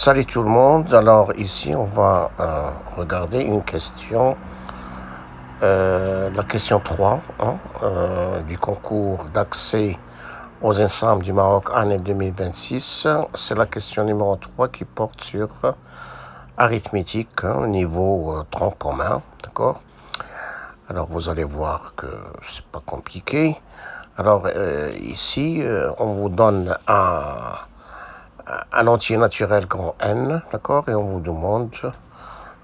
Salut tout le monde, alors ici on va regarder une question, la question 3 du concours d'accès aux ensembles du Maroc année 2026. C'est la question numéro 3 qui porte sur arithmétique, niveau tronc commun, d'accord. Alors vous allez voir que c'est pas compliqué. Alors ici on vous donne un entier naturel grand N, d'accord, et on vous demande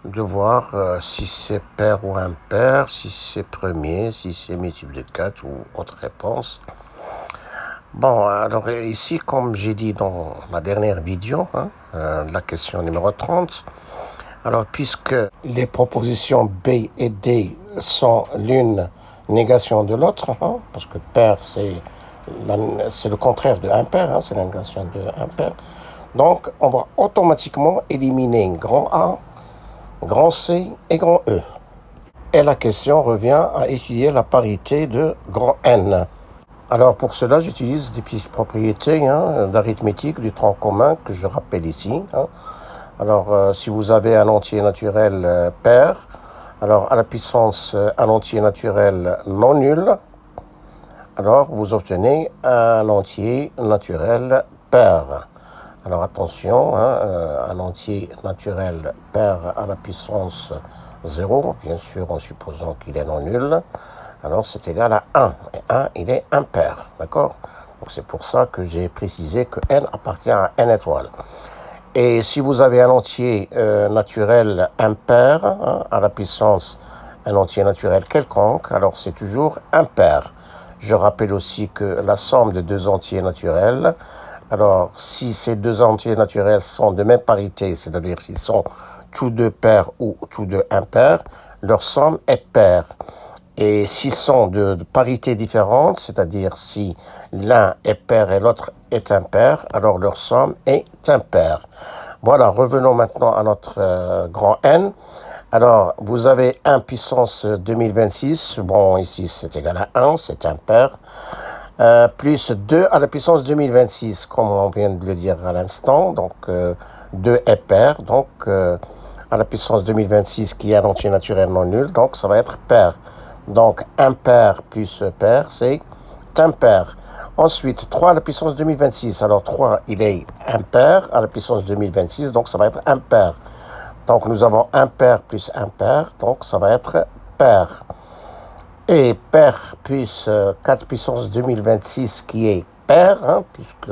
de voir si c'est pair ou impair, si c'est premier, si c'est multiple de 4 ou autre réponse. Bon, alors ici, comme j'ai dit dans la dernière vidéo, la question numéro 30, alors puisque les propositions B et D sont l'une négation de l'autre, parce que pair c'est le contraire de impair, c'est la négation de impair, donc on va automatiquement éliminer grand A, grand C et grand E. Et la question revient à étudier la parité de grand N. Alors pour cela, j'utilise des petites propriétés d'arithmétique du tronc commun que je rappelle ici. Alors si vous avez un entier naturel pair, alors à la puissance un entier naturel non nul, alors vous obtenez un entier naturel pair. Alors attention, un entier naturel pair à la puissance 0, bien sûr en supposant qu'il est non nul, alors c'est égal à 1, et 1 il est impair, d'accord. Donc c'est pour ça que j'ai précisé que n appartient à n étoile. Et si vous avez un entier naturel impair, à la puissance un entier naturel quelconque, alors c'est toujours impair. Je rappelle aussi que la somme de deux entiers naturels, alors si ces deux entiers naturels sont de même parité, c'est-à-dire s'ils sont tous deux pairs ou tous deux impairs, leur somme est paire. Et s'ils sont de parité différente, c'est-à-dire si l'un est pair et l'autre est impair, alors leur somme est impaire. Voilà, revenons maintenant à notre grand N. Alors, vous avez 1 puissance 2026, bon ici c'est égal à 1, c'est impair, plus 2 à la puissance 2026, comme on vient de le dire à l'instant, donc 2 est pair, donc à la puissance 2026 qui est un entier naturel non nul, donc ça va être pair. Donc impair plus pair, c'est impair. Ensuite, 3 à la puissance 2026. Alors 3, il est impair à la puissance 2026, donc ça va être impair. Donc nous avons impair plus impair, donc ça va être pair. Et pair plus 4 puissance 2026 qui est pair, puisque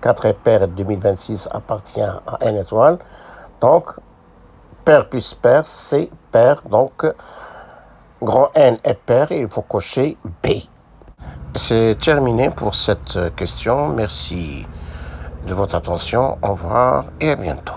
4 est pair et 2026 appartient à n étoile. Donc pair plus pair, c'est pair, donc grand N est pair et il faut cocher B. C'est terminé pour cette question. Merci de votre attention. Au revoir et à bientôt.